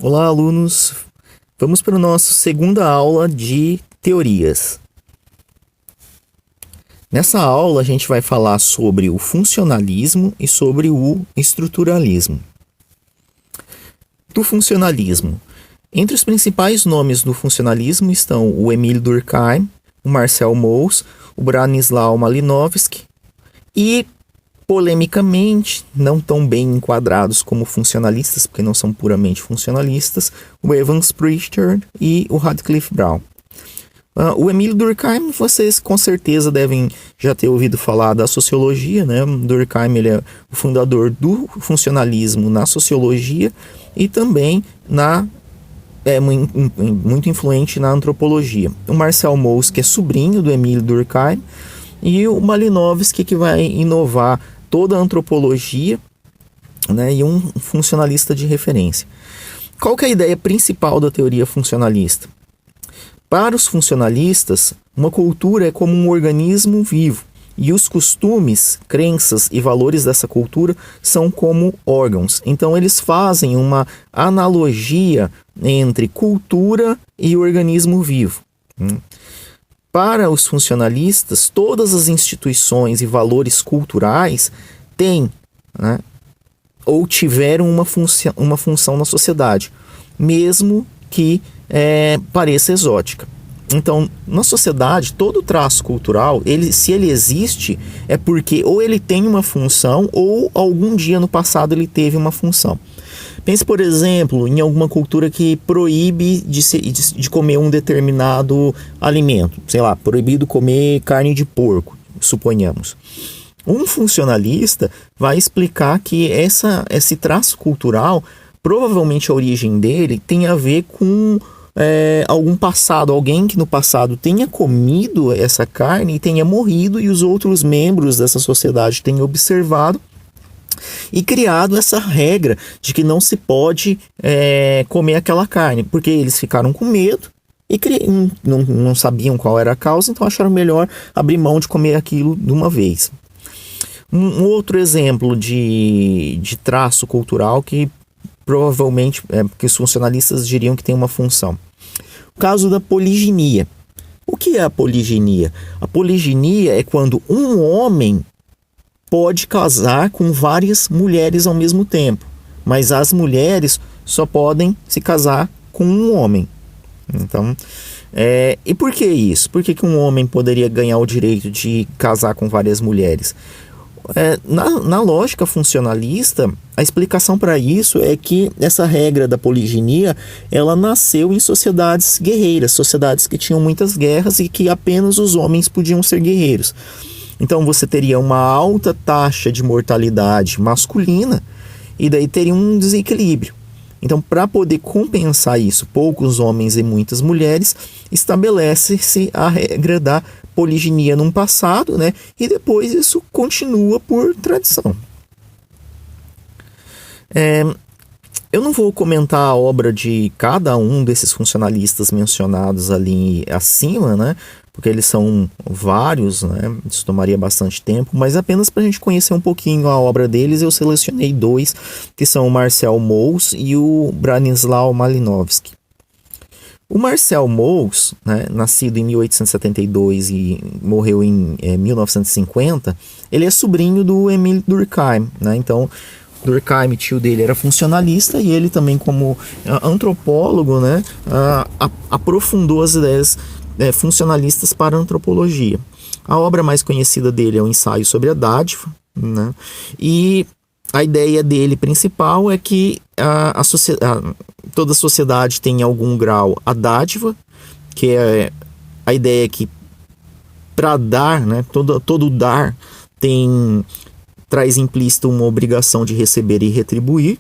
Olá, alunos! Vamos para a nossa segunda aula de teorias. Nessa aula, a gente vai falar sobre o funcionalismo e sobre o estruturalismo. Do funcionalismo. Entre os principais nomes do funcionalismo estão o Emile Durkheim, o Marcel Mauss, o Branislaw Malinowski e, polemicamente, não tão bem enquadrados como funcionalistas, porque não são puramente funcionalistas, o Evans Pritchard e o Radcliffe Brown. O Emile Durkheim, vocês com certeza devem já ter ouvido falar da sociologia, né? Durkheim ele é o fundador do funcionalismo na sociologia e também muito influente na antropologia. O Marcel Mauss, que é sobrinho do Emile Durkheim, e o Malinowski, que vai inovar toda a antropologia, né, e um funcionalista de referência. Qual que é a ideia principal da teoria funcionalista? Para os funcionalistas, uma cultura é como um organismo vivo, e os costumes, crenças e valores dessa cultura são como órgãos. Então eles fazem uma analogia entre cultura e organismo vivo. Para os funcionalistas, todas as instituições e valores culturais têm, né, ou tiveram uma função na sociedade, mesmo que pareça exótica. Então, na sociedade, todo traço cultural, se ele existe, é porque ou ele tem uma função ou algum dia no passado ele teve uma função. Pense, por exemplo, em alguma cultura que proíbe de comer um determinado alimento. Sei lá, proibido comer carne de porco, suponhamos. Um funcionalista vai explicar que esse traço cultural, provavelmente a origem dele tem a ver com algum passado, alguém que no passado tenha comido essa carne e tenha morrido e os outros membros dessa sociedade tenham observado e criado essa regra de que não se pode comer aquela carne, porque eles ficaram com medo e não sabiam qual era a causa, então acharam melhor abrir mão de comer aquilo de uma vez. Um outro exemplo de traço cultural que provavelmente que os funcionalistas diriam que tem uma função. O caso da poliginia. O que é a poliginia? A poliginia é quando um homem pode casar com várias mulheres ao mesmo tempo, mas as mulheres só podem se casar com um homem. Então, e por que isso? Por que um homem poderia ganhar o direito de casar com várias mulheres? Na lógica funcionalista, a explicação para isso é que essa regra da poliginia, ela nasceu em sociedades guerreiras, sociedades que tinham muitas guerras e que apenas os homens podiam ser guerreiros. Então você teria uma alta taxa de mortalidade masculina e daí teria um desequilíbrio. Então, para poder compensar isso, poucos homens e muitas mulheres, estabelece-se a regra da poliginia num passado, né? E depois isso continua por tradição. Eu não vou comentar a obra de cada um desses funcionalistas mencionados ali acima, né? Porque eles são vários, né? Isso tomaria bastante tempo, mas apenas para a gente conhecer um pouquinho a obra deles, eu selecionei dois, que são o Marcel Mauss e o Branislaw Malinowski. O Marcel Mauss, né, nascido em 1872 e morreu em 1950, ele é sobrinho do Emile Durkheim, né? Então, Durkheim, tio dele, era funcionalista e ele também, como antropólogo, né, aprofundou as ideias funcionalistas para a antropologia. A obra mais conhecida dele é o Ensaio sobre a Dádiva, né? E a ideia dele principal é que toda sociedade tem em algum grau a dádiva, que é a ideia que para dar, né, todo dar traz implícito uma obrigação de receber e retribuir,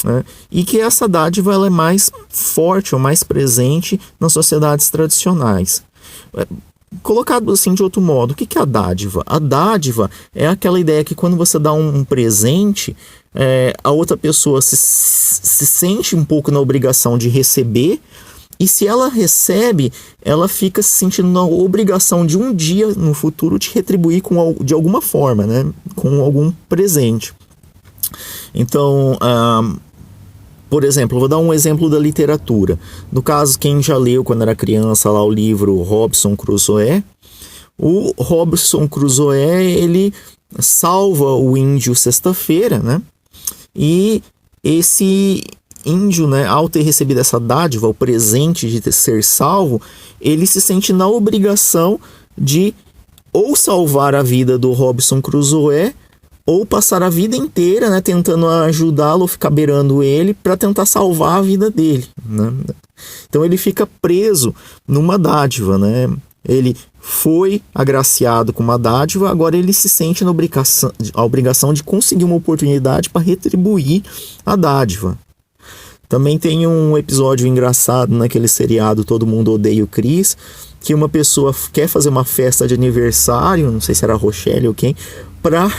né, e que essa dádiva ela é mais forte ou mais presente nas sociedades tradicionais. Colocado assim de outro modo, o que é a dádiva? A dádiva é aquela ideia que quando você dá um presente, a outra pessoa se sente um pouco na obrigação de receber, e se ela recebe, ela fica se sentindo na obrigação de um dia no futuro te retribuir de alguma forma, né? Com algum presente. Então, Por exemplo, vou dar um exemplo da literatura. No caso, quem já leu quando era criança lá o livro Robinson Crusoe, o Robinson Crusoe, ele salva o índio sexta-feira, né? E esse índio, né, ao ter recebido essa dádiva, o presente de ser salvo, ele se sente na obrigação de ou salvar a vida do Robinson Crusoe, ou passar a vida inteira, né, tentando ajudá-lo, ficar beirando ele para tentar salvar a vida dele, né? Então ele fica preso numa dádiva, né? Ele foi agraciado com uma dádiva, agora ele se sente na obrigação de conseguir uma oportunidade para retribuir a dádiva. Também tem um episódio engraçado naquele seriado Todo Mundo Odeia o Chris, que uma pessoa quer fazer uma festa de aniversário, não sei se era a Rochelle ou quem, para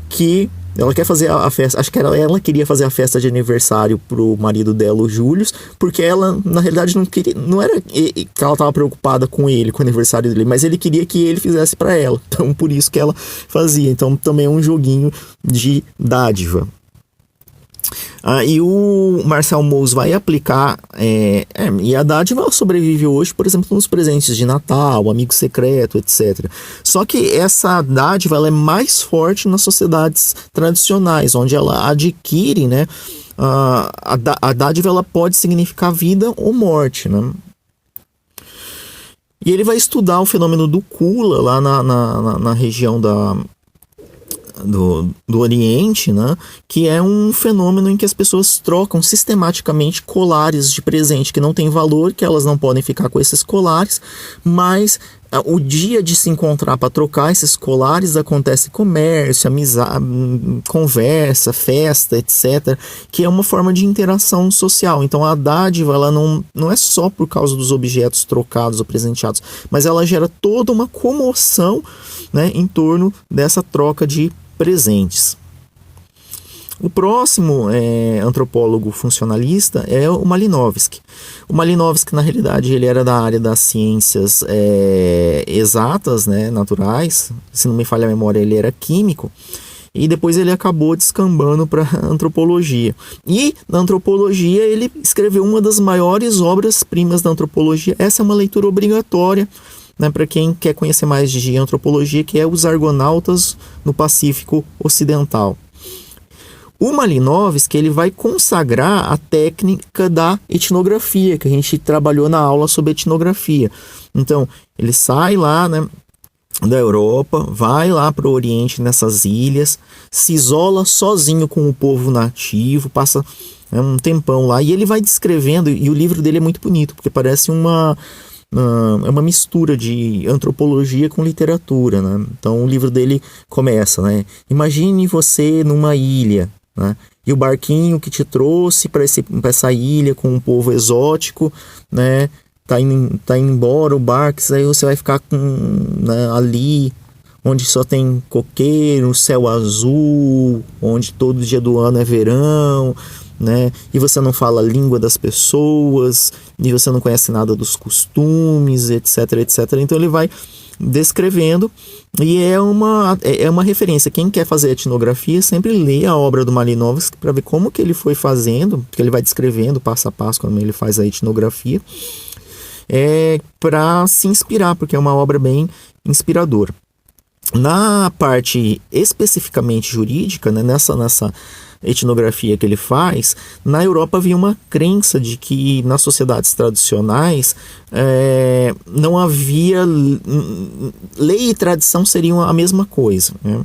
que ela quer fazer a festa, acho que ela queria fazer a festa de aniversário pro marido dela, o Júlio, porque ela, na realidade, não queria, não era que ela estava preocupada com ele, com o aniversário dele, mas ele queria que ele fizesse para ela, então por isso que ela fazia. Então também é um joguinho de dádiva. E o Marcel Mauss vai aplicar, e a dádiva sobrevive hoje, por exemplo, nos presentes de Natal, amigo secreto, etc. Só que essa dádiva ela é mais forte nas sociedades tradicionais, onde ela adquire, né, a dádiva ela pode significar vida ou morte, né? E ele vai estudar o fenômeno do Kula lá na região do Oriente, né? Que é um fenômeno em que as pessoas trocam sistematicamente colares de presente que não tem valor, que elas não podem ficar com esses colares, mas o dia de se encontrar para trocar esses colares acontece comércio, amizade, conversa, festa, etc., que é uma forma de interação social. Então a dádiva ela não é só por causa dos objetos trocados ou presenteados, mas ela gera toda uma comoção, né, em torno dessa troca de presentes. O próximo antropólogo funcionalista é o Malinowski. O Malinowski, na realidade, ele era da área das ciências exatas, né, naturais. Se não me falha a memória, ele era químico. E depois ele acabou descambando para antropologia. E na antropologia ele escreveu uma das maiores obras-primas da antropologia. Essa é uma leitura obrigatória, né, para quem quer conhecer mais de antropologia, que é Os Argonautas no Pacífico Ocidental. O Malinowski ele vai consagrar a técnica da etnografia, que a gente trabalhou na aula sobre etnografia. Então, ele sai lá, né, da Europa, vai lá para o Oriente, nessas ilhas, se isola sozinho com o povo nativo, passa um tempão lá, e ele vai descrevendo, e o livro dele é muito bonito, porque parece uma mistura de antropologia com literatura, né? Então o livro dele começa, né? Imagine você numa ilha, né? E o barquinho que te trouxe para essa ilha com um povo exótico, né? Tá indo embora o barco, aí você vai ficar né, ali onde só tem coqueiro, céu azul, onde todo dia do ano é verão, né? E você não fala a língua das pessoas, e você não conhece nada dos costumes, etc, etc. Então ele vai descrevendo, e é uma referência. Quem quer fazer etnografia sempre lê a obra do Malinowski para ver como que ele foi fazendo, porque ele vai descrevendo passo a passo como ele faz a etnografia, para se inspirar, porque é uma obra bem inspiradora. Na parte especificamente jurídica, né, nessa etnografia que ele faz, na Europa havia uma crença de que nas sociedades tradicionais não havia lei e tradição seriam a mesma coisa, né?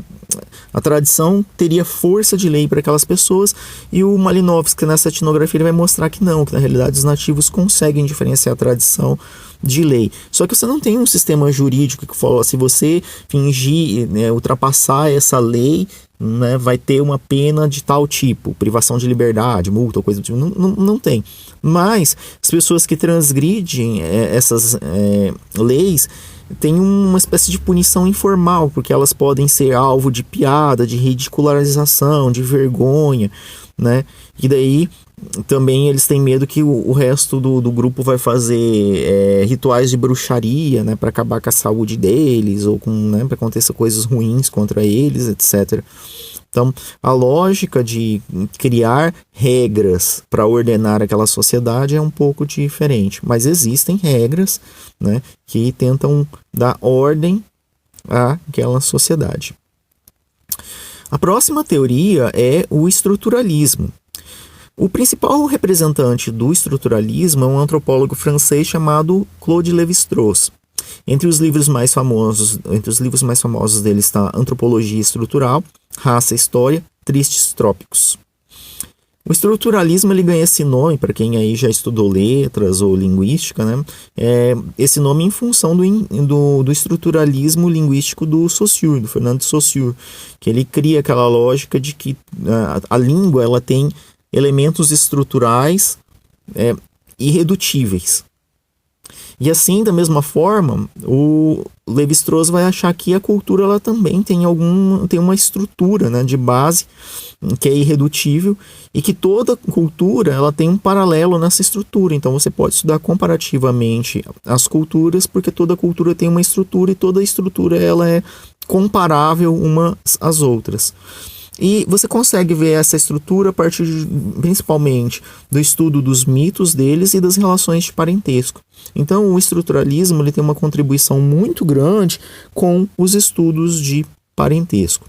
A tradição teria força de lei para aquelas pessoas, e o Malinowski nessa etnografia ele vai mostrar que não, que na realidade os nativos conseguem diferenciar a tradição de lei. Só que você não tem um sistema jurídico que fala, se você fingir, né, ultrapassar essa lei, né, vai ter uma pena de tal tipo, privação de liberdade, multa ou coisa do tipo. Não tem. Mas as pessoas que transgridem essas leis têm uma espécie de punição informal, porque elas podem ser alvo de piada, de ridicularização, de vergonha, né? E daí Também eles têm medo que o resto do grupo vai fazer rituais de bruxaria, né, para acabar com a saúde deles, ou né, para acontecer coisas ruins contra eles, etc. Então, a lógica de criar regras para ordenar aquela sociedade é um pouco diferente, mas existem regras, né, que tentam dar ordem àquela sociedade. A próxima teoria é o estruturalismo. O principal representante do estruturalismo é um antropólogo francês chamado Claude Lévi-Strauss. Entre os livros mais famosos dele está Antropologia Estrutural, Raça e História, Tristes Trópicos. O estruturalismo ele ganha esse nome, para quem aí já estudou letras ou linguística, né? Esse nome em função do estruturalismo linguístico do Saussure, do Fernando de Saussure, que ele cria aquela lógica de que a língua ela tem elementos estruturais irredutíveis. E assim, da mesma forma, o Lévi-Strauss vai achar que a cultura ela também tem uma estrutura, né, de base que é irredutível e que toda cultura ela tem um paralelo nessa estrutura. Então você pode estudar comparativamente as culturas, porque toda cultura tem uma estrutura e toda estrutura ela é comparável umas às outras. E você consegue ver essa estrutura a partir principalmente do estudo dos mitos deles e das relações de parentesco. Então o estruturalismo ele tem uma contribuição muito grande com os estudos de parentesco.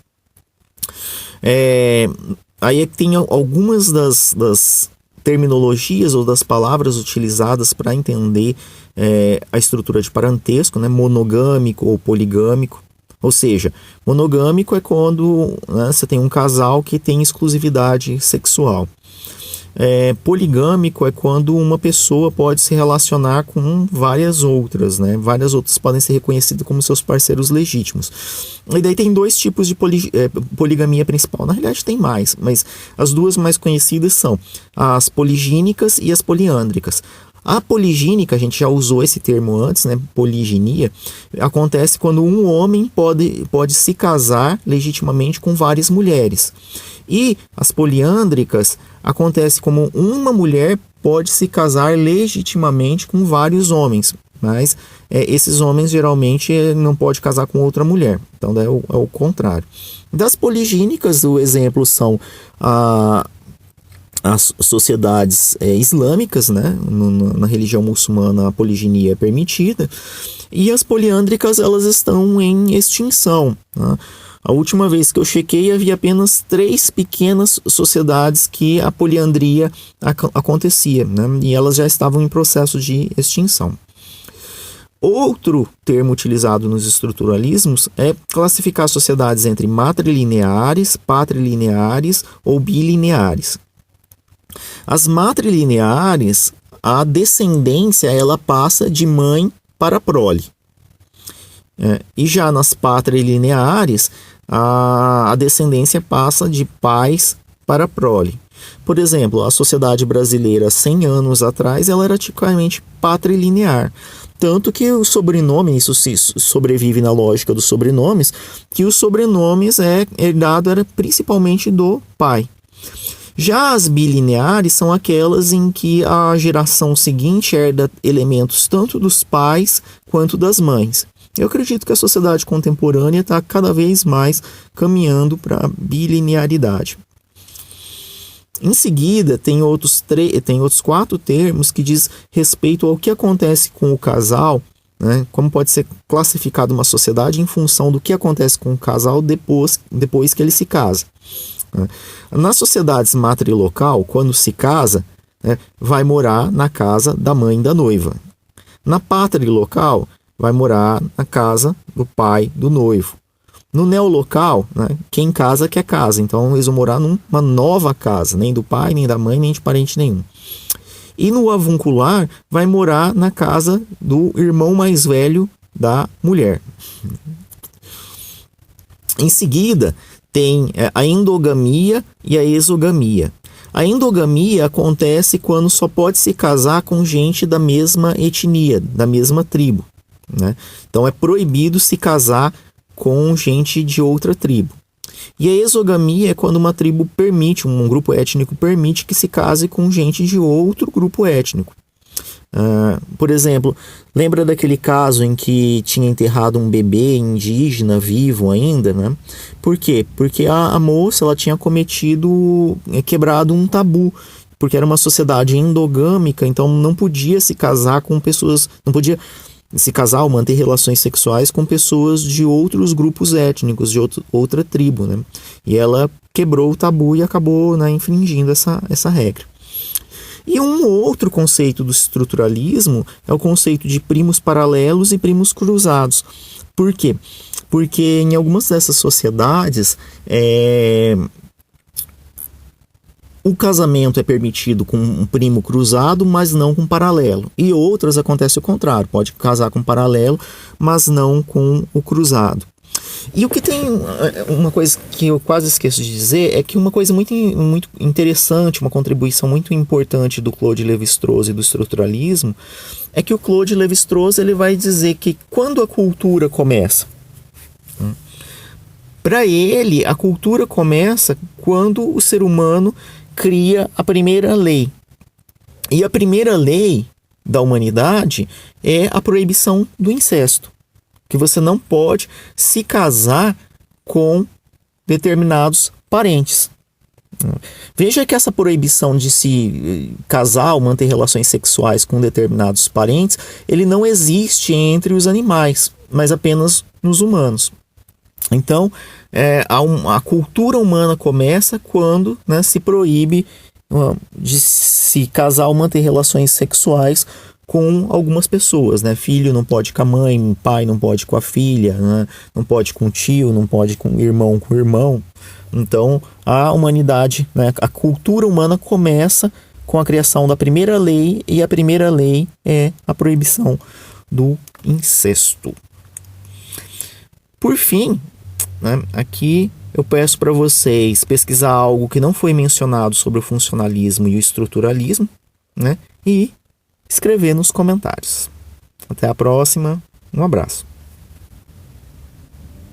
Aí tem algumas das terminologias ou das palavras utilizadas para entender a estrutura de parentesco, né, monogâmico ou poligâmico. Ou seja, monogâmico é quando, né, você tem um casal que tem exclusividade sexual. Poligâmico é quando uma pessoa pode se relacionar com várias outras, né? Várias outras podem ser reconhecidas como seus parceiros legítimos. E daí tem dois tipos de poligamia principal. Na realidade tem mais, mas as duas mais conhecidas são as poligínicas e as poliândricas. A poligínica, a gente já usou esse termo antes, né? Poliginia, acontece quando um homem pode se casar legitimamente com várias mulheres. E as poliândricas acontece como uma mulher pode se casar legitimamente com vários homens, mas esses homens geralmente não podem casar com outra mulher. Então é o contrário. Das poligínicas, o exemplo são as sociedades islâmicas, né? Na religião muçulmana a poliginia é permitida, e as poliândricas elas estão em extinção, né? A última vez que eu chequei havia apenas 3 pequenas sociedades que a poliandria acontecia, né? E elas já estavam em processo de extinção. Outro termo utilizado nos estruturalismos é classificar sociedades entre matrilineares, patrilineares ou bilineares. As matrilineares, a descendência ela passa de mãe para prole. E já nas patrilineares, a descendência passa de pais para prole. Por exemplo, a sociedade brasileira 100 anos atrás ela era tipicamente patrilinear. Tanto que o sobrenome, isso se sobrevive na lógica dos sobrenomes, que os sobrenomes herdado era principalmente do pai. Já as bilineares são aquelas em que a geração seguinte herda elementos tanto dos pais quanto das mães. Eu acredito que a sociedade contemporânea está cada vez mais caminhando para a bilinearidade. Em seguida, tem outros 4 termos que diz respeito ao que acontece com o casal, né? Como pode ser classificado uma sociedade em função do que acontece com o casal depois que ele se casa. Nas sociedades matrilocal, quando se casa, vai morar na casa da mãe da noiva. Na patrilocal, vai morar na casa do pai do noivo. No neolocal, né, quem casa quer casa. Então eles vão morar numa nova casa, nem do pai, nem da mãe, nem de parente nenhum. E no avuncular, vai morar na casa do irmão mais velho da mulher. Em seguida, tem a endogamia e a exogamia. A endogamia acontece quando só pode se casar com gente da mesma etnia, da mesma tribo, né? Então é proibido se casar com gente de outra tribo. E a exogamia é quando uma tribo permite, um grupo étnico permite que se case com gente de outro grupo étnico. Por exemplo, lembra daquele caso em que tinha enterrado um bebê indígena vivo ainda, né? Por quê? Porque a moça ela tinha quebrado um tabu, porque era uma sociedade endogâmica, então não podia se casar com pessoas, não podia se casar ou manter relações sexuais com pessoas de outros grupos étnicos, de outra tribo, né? E ela quebrou o tabu e acabou, né, infringindo essa regra. E um outro conceito do estruturalismo é o conceito de primos paralelos e primos cruzados. Por quê? Porque em algumas dessas sociedades, o casamento é permitido com um primo cruzado, mas não com paralelo. E outras acontece o contrário, pode casar com paralelo, mas não com o cruzado. E o que tem, uma coisa que eu quase esqueço de dizer, é que uma coisa muito interessante, uma contribuição muito importante do Claude Lévi-Strauss e do estruturalismo, é que o Claude Lévi-Strauss ele vai dizer que quando a cultura começa, para ele a cultura começa quando o ser humano cria a primeira lei. E a primeira lei da humanidade é a proibição do incesto. Que você não pode se casar com determinados parentes. Veja que essa proibição de se casar ou manter relações sexuais com determinados parentes, ele não existe entre os animais, mas apenas nos humanos. Então, a cultura humana começa quando, né, se proíbe de se casar ou manter relações sexuais com algumas pessoas, né? Filho não pode com a mãe, pai não pode com a filha, né? Não pode com o tio, não pode com o irmão. Então, a humanidade, né? A cultura humana começa com a criação da primeira lei, e a primeira lei é a proibição do incesto. Por fim, né, aqui eu peço para vocês pesquisar algo que não foi mencionado sobre o funcionalismo e o estruturalismo, né? E escrever nos comentários. Até a próxima. Um abraço.